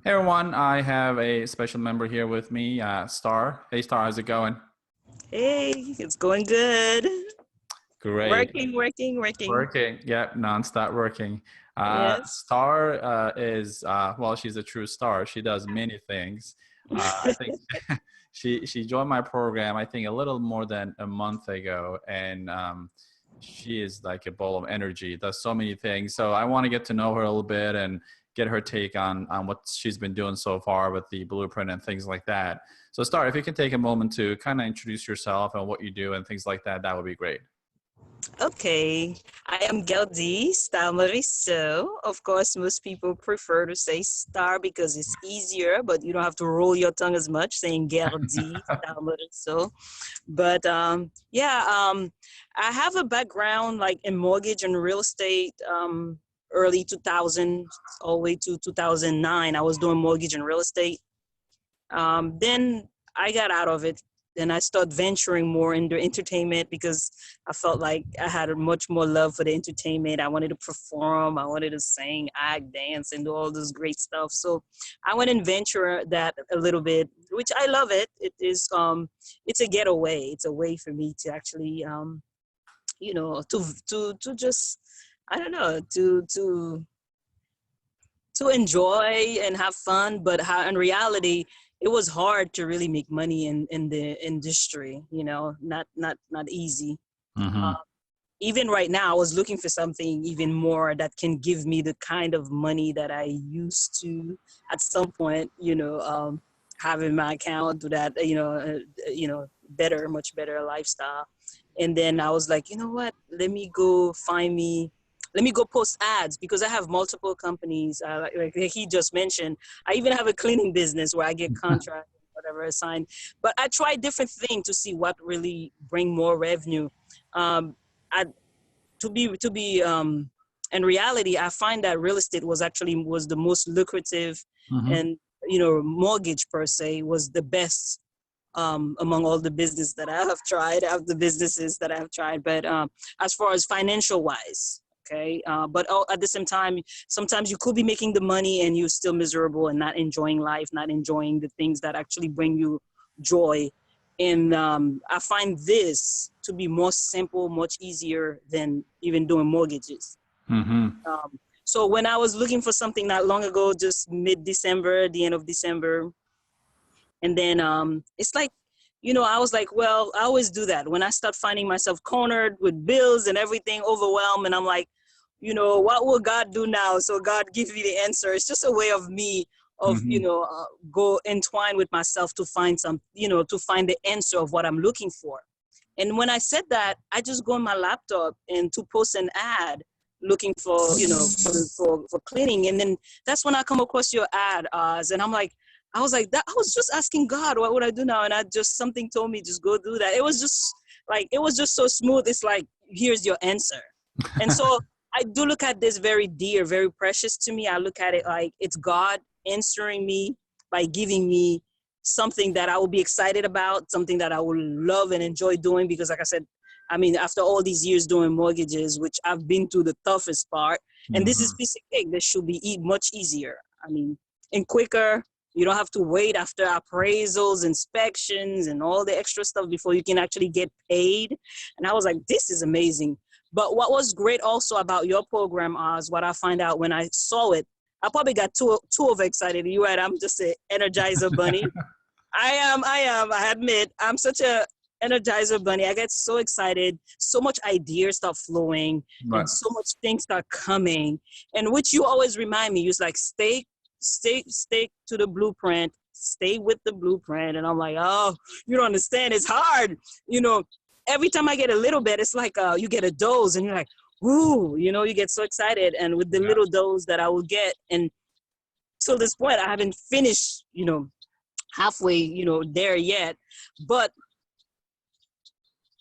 Hey everyone, I have a special member here with me, Star. Hey Star, how's it going? Hey, it's going good. Great. Working. Working. Yep, non-stop working. Yes. Star is well, she's a true star. She does many things. I think she joined my program, I think a little more than a month ago, and she is like a ball of energy, does so many things. So I want to get to know her a little bit and get her take on what she's been doing so far with the blueprint and things like that. So Star, if you can take a moment to kind of introduce yourself and what you do and things like that, that would be great. Okay. I am Geldi Stamariso. Of course, most people prefer to say star because it's easier, but you don't have to roll your tongue as much saying Geldi Stamariso. But I have a background like in mortgage and real estate. Early 2000 all the way to 2009, I was doing mortgage and real estate. Then I got out of it. Then I started venturing more into entertainment because I felt like I had a much more love for the entertainment. I wanted to perform, I wanted to sing, act, dance, and do all this great stuff. So I went and venture that a little bit, which I love it. It's a getaway. It's a way for me to actually to just I don't know to enjoy and have fun, but how in reality it was hard to really make money in the industry, not easy. uh, Hmm. Even right now I was looking for something even more that can give me the kind of money that I used to at some point, have in my account, to that, better, much better lifestyle. And then I was like, you know what, let me go post ads because I have multiple companies. Like he just mentioned, I even have a cleaning business where I get contract, whatever assigned. But I try different things to see what really bring more revenue. Um, I, to be in reality, I find that real estate was the most lucrative, Hmm. and mortgage per se was the best among all the business that I have tried, of the businesses that I have tried. But as far as financial wise, okay. But at the same time, sometimes you could be making the money and you're still miserable and not enjoying life, not enjoying the things that actually bring you joy. And I find this to be more simple, much easier than even doing mortgages. Hmm. So when I was looking for something not long ago, just mid-December, the end of December, and then it's like, I was like, well, I always do that. When I start finding myself cornered with bills and everything, overwhelmed, and I'm like, what will God do now? So God give me the answer. It's just a way of me of, Hmm. go entwine with myself to find to find the answer of what I'm looking for. And when I said that, I just go on my laptop and to post an ad looking for, for cleaning. And then that's when I come across your ad, Oz, and I was like, that I was just asking God, what would I do now? And I just, something told me, just go do that. It was just so smooth. It's like, here's your answer. And so I do look at this very dear, very precious to me. I look at it like it's God answering me by giving me something that I will be excited about, something that I will love and enjoy doing. Because, like I said, I mean, after all these years doing mortgages, which I've been through the toughest part, and this is Hmm. piece of cake. This should be much easier. I mean, and quicker. You don't have to wait after appraisals, inspections, and all the extra stuff before you can actually get paid. And I was like, this is amazing. But what was great also about your program, Oz, what I find out when I saw it, I probably got too overexcited. You're right. I'm just an energizer bunny. I admit, I'm such a energizer bunny. I get so excited, so much ideas start flowing, and Right. so much things start coming. And which you always remind me, you was like, stay to the blueprint, stay with the blueprint. And I'm like, oh, you don't understand. It's hard. You know, every time I get a little bit, it's like you get a dose and you're like, ooh, you get so excited. And with the Yeah. little dose that I will get, and till this point, I haven't finished, halfway, there yet. But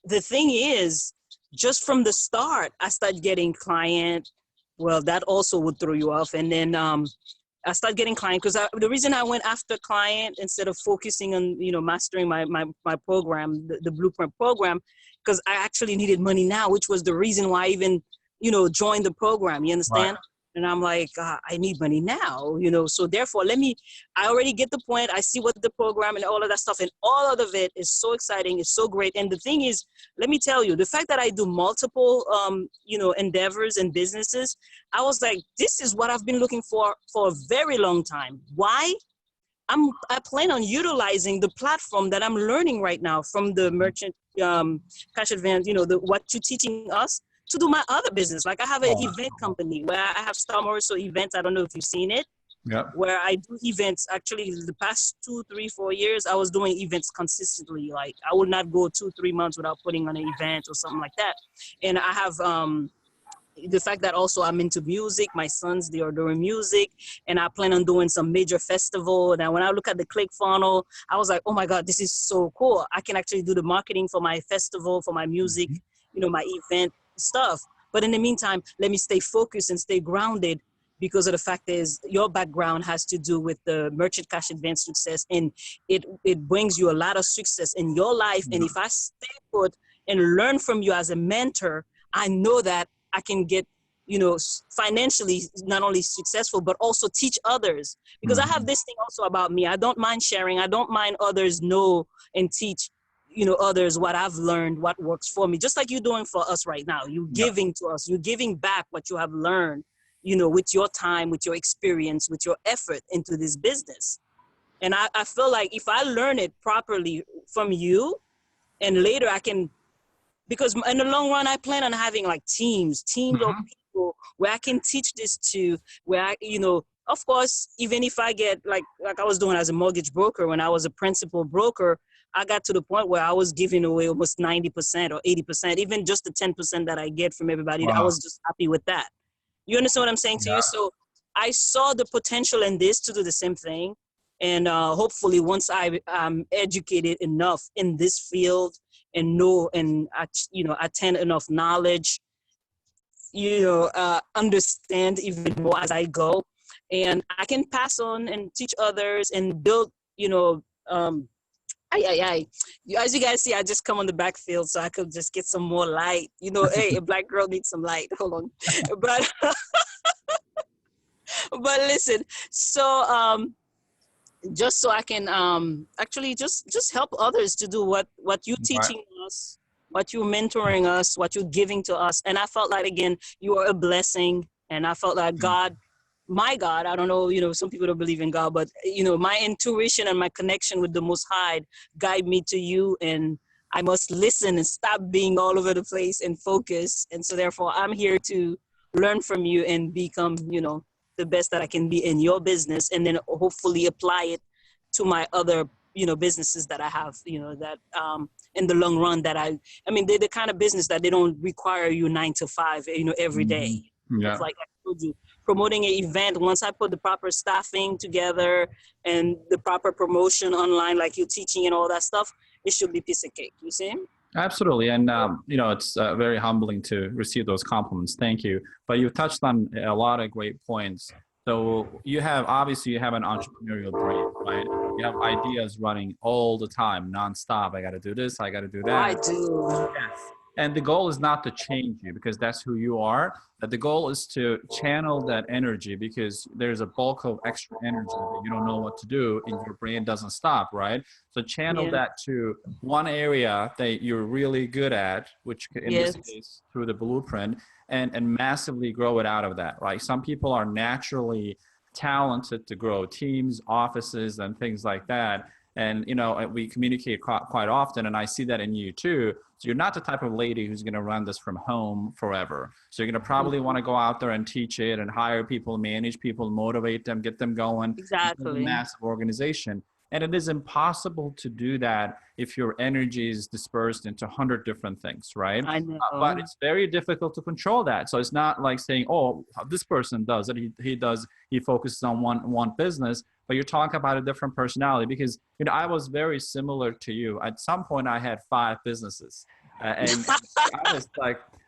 the thing is, just from the start, I started getting client. Well, that also would throw you off. And then I started getting client because the reason I went after client instead of focusing on, mastering my program, the blueprint program, because I actually needed money now, which was the reason why I even, joined the program. You Right. understand? And I'm like, I need money now, so therefore I already get the point. I see what the program and all of that stuff, and all of it is so exciting. It's so great. And the thing is, let me tell you, the fact that I do multiple, endeavors and businesses, I was like, this is what I've been looking for a very long time. Why? I plan on utilizing the platform that I'm learning right now from the merchant cash advance, what you're teaching us, to do my other business. Like I have an event company where I have Star Morrisol events. I don't know if you've seen it. Yeah. Where I do events. Actually, the past 2, 3, 4 years, I was doing events consistently. Like I would not go 2, 3 months without putting on an event or something like that. And I have the fact that also I'm into music. My sons, they are doing music, and I plan on doing some major festival. And when I look at the click funnel, I was like, oh my God, this is so cool. I can actually do the marketing for my festival, for my music, my event stuff. But in the meantime, let me stay focused and stay grounded, because of the fact is your background has to do with the merchant cash advance success, and it brings you a lot of success in your life. And if I stay put and learn from you as a mentor, I know that I can get, financially not only successful, but also teach others. Because I have this thing also about me. I don't mind sharing. I don't mind others know and teach, others what I've learned, what works for me. Just like you're doing for us right now. You're giving to us. You're giving back what you have learned, with your time, with your experience, with your effort into this business. And I feel like if I learn it properly from you, and later I can, because in the long run, I plan on having like teams of people where I can teach this to, where I, of course, even if I get like I was doing as a mortgage broker, when I was a principal broker, I got to the point where I was giving away almost 90% or 80%, even just the 10% that I get from everybody. Wow. I was just happy with that. You understand what I'm saying to you? So I saw the potential in this to do the same thing. And hopefully once I'm educated enough in this field and know and, attain enough knowledge, understand even more as I go, and I can pass on and teach others and build, as you guys see, I just come on the backfield so I could just get some more light. Hey, a black girl needs some light. Hold on. But, but listen, so just so I can actually just help others to do what you're teaching us, what you're mentoring us, what you're giving to us. And I felt like, again, you are a blessing. And I felt like my God, I don't know, some people don't believe in God, but, my intuition and my connection with the Most High guide me to you. And I must listen and stop being all over the place and focus. And so therefore, I'm here to learn from you and become, the best that I can be in your business, and then hopefully apply it to my other, businesses that I have, that in the long run that they're the kind of business that they don't require you 9 to 5, every day. Yeah. It's like I told you, promoting an event, once I put the proper staffing together and the proper promotion online, like you're teaching and all that stuff, it should be piece of cake. You see? Absolutely. And, it's very humbling to receive those compliments. Thank you. But you touched on a lot of great points. So obviously you have an entrepreneurial brain, right? You have ideas running all the time, nonstop. I got to do this. I got to do that. I do. Yes. And the goal is not to change you, because that's who you are. But the goal is to channel that energy, because there's a bulk of extra energy that you don't know what to do and your brain doesn't stop, right? So channel that to one area that you're really good at, which in this case through the blueprint, and massively grow it out of that, right? Some people are naturally talented to grow teams, offices, and things like that. And, we communicate quite often, and I see that in you too. So you're not the type of lady who's going to run this from home forever. So you're going to probably want to go out there and teach it and hire people, manage people, motivate them, get them going. Exactly. A massive organization. And it is impossible to do that if your energy is dispersed into 100 different things, right? I know. But it's very difficult to control that. So it's not like saying, oh, this person does it. He focuses on one business, but you're talking about a different personality, because, I was very similar to you. At some point I had 5 businesses and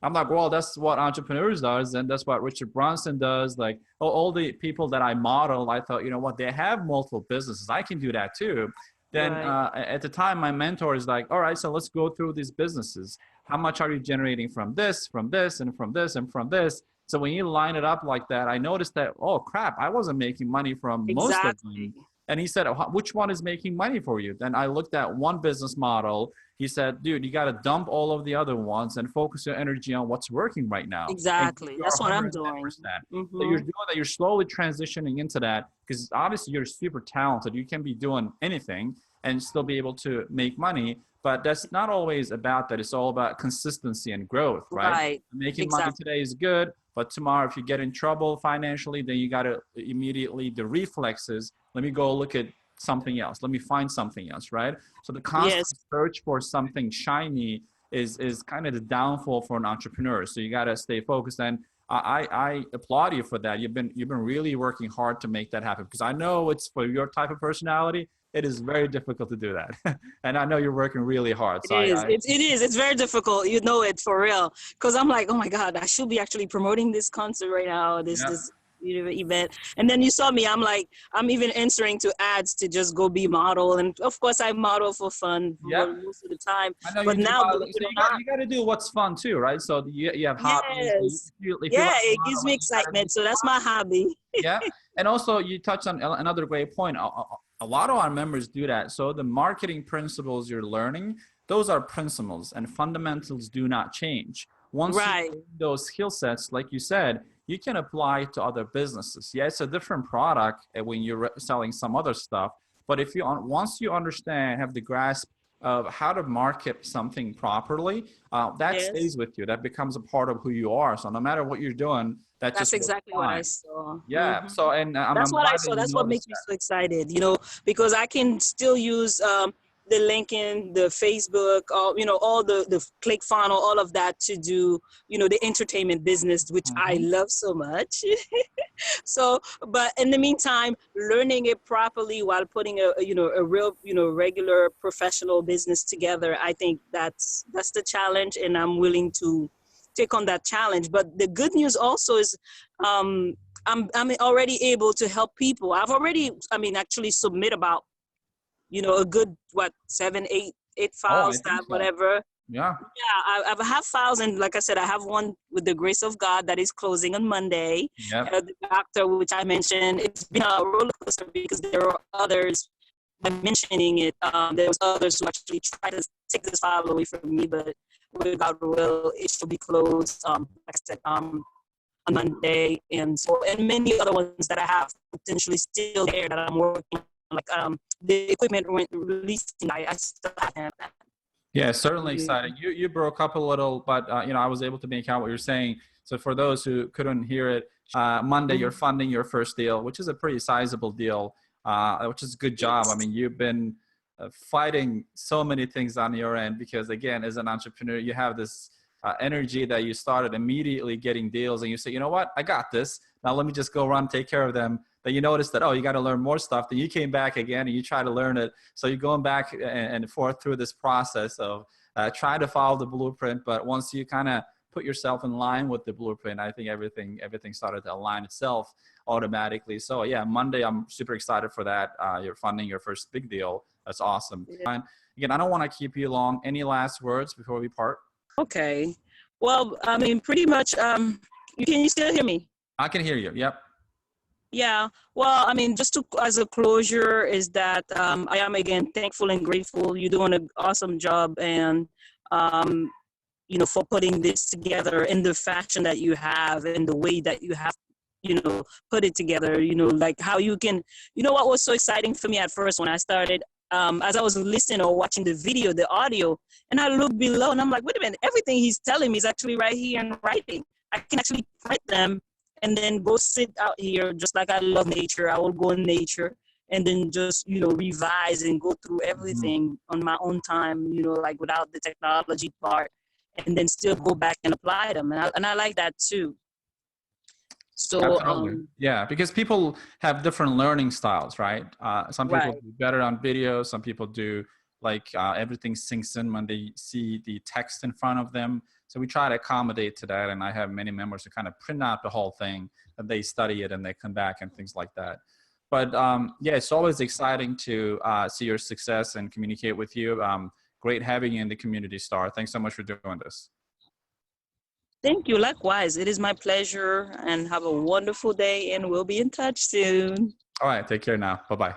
I'm like, well, that's what entrepreneurs does. And that's what Richard Branson does. Like all the people that I modeled, I thought, they have multiple businesses. I can do that too. Then at the time, my mentor is like, all right, so let's go through these businesses. How much are you generating from this, and from this, and from this? So when you line it up like that, I noticed that, oh crap, I wasn't making money from most of Exactly. them. And he said, which one is making money for you? Then I looked at one business model. He said, dude, you got to dump all of the other ones and focus your energy on what's working right now. And Exactly. you're That's what I'm 110%. doing. So you're doing that, you're slowly transitioning into that, because obviously you're super talented. You can be doing anything and still be able to make money. But that's not always about that. It's all about consistency and growth, right? Right. Making money Exactly. today is good, but tomorrow, if you get in trouble financially, then you got to immediately, the reflexes, let me go look at something else. Let me find something else, right? So the Yes. constant search for something shiny is kind of the downfall for an entrepreneur. So you got to stay focused. And I applaud you for that. You've been really working hard to make that happen, because I know it's for your type of personality. It is very difficult to do that. And I know you're working really hard. It So is. It is. It's very difficult. You know it for real. Because I'm like, oh my God, I should be actually promoting this concert right now. yeah, This event. And then you saw me. I'm like, I'm even answering to ads to just go be model. And of course, I model for fun yeah. most of the time. I know But you do now, believe modeling, it so or not, you got to do what's fun too, right? So you have hobbies. yes, If you yeah, like it gives me modeling, you got to do excitement. So that's my hobby. yeah. And also you touched on another great point. A lot of our members do that. So the marketing principles you're learning, those are principles, and fundamentals do not change. Once you Right. gain those skill sets, like you said, you can apply to other businesses. Yeah, it's a different product when you're selling some other stuff. But if you once you understand, have the grasp of how to market something properly, that Yes. stays with you. That becomes a part of who you are. So no matter what you're doing, that That's just works exactly what I fine. saw. Yeah. So, and That's I'm what I glad that saw. you That's what noticed makes me that. so excited, because I can still use the LinkedIn, the Facebook, all the click funnel, all of that to do, the entertainment business, which I Mhm. love so much. So, but in the meantime, learning it properly while putting a real, regular professional business together, I think that's the challenge, and I'm willing to take on that challenge. But the good news also is, um, I'm already able to help people. I've already, actually submit about, a good, what, 7, 8 Oh, I files, think that so. whatever. Yeah. Yeah, I have files, and like I said, I have one with the grace of God that is closing on Monday. Yep. The doctor, which I mentioned, it's been a roller coaster because there are others. By mentioning it, there was others who actually tried to take this file away from me, but with God will, it should be closed. Like I said, on Monday, and many other ones that I have potentially still there that I'm working on, like the equipment releasing. I still have that. Yeah, certainly Yeah. exciting. You broke up a little, but I was able to make out what you're saying. So for those who couldn't hear it, Monday you're funding your first deal, which is a pretty sizable deal, which is a good job. I Yes. mean, you've been fighting so many things on your end, because again, as an entrepreneur, you have this energy that you started immediately getting deals, and you say, you know what, I got this. Now let me just go run, take care of them. Then you notice that, oh, you got to learn more stuff. Then you came back again and you try to learn it. So you're going back and forth through this process of trying to follow the blueprint. But once you kind of put yourself in line with the blueprint, I think everything started to align itself automatically. So yeah, Monday, I'm super excited for that. You're funding your first big deal. That's awesome. Yeah. And again, I don't want to keep you long. Any last words before we part? Okay. Well, pretty much. Can you still hear me? I can hear you. Yep. Yeah. Well, just as a closure, is that I am again thankful and grateful. You're doing an awesome job, and um, for putting this together in the fashion that you have and the way that you have, put it together. Like how you can. What was so exciting for me at first when I started. As I was listening or watching the video, the audio, and I looked below and I'm like, wait a minute, everything he's telling me is actually right here in writing. I can actually print them and then go sit out here, just like I love nature. I will go in nature and then just, revise and go through Mhm. everything on my own time, like without the technology part, and then still go back and apply them. And I like that too. So, Absolutely. Yeah, because people have different learning styles, right? Some people right. do better on video. Some people do like everything sinks in when they see the text in front of them. So we try to accommodate to that. And I have many members who kind of print out the whole thing and they study it and they come back and things like that. But yeah, it's always exciting to see your success and communicate with you. Great having you in the community, Star. Thanks so much for doing this. Thank you. Likewise. It is my pleasure, and have a wonderful day, and we'll be in touch soon. All right. Take care now. Bye-bye.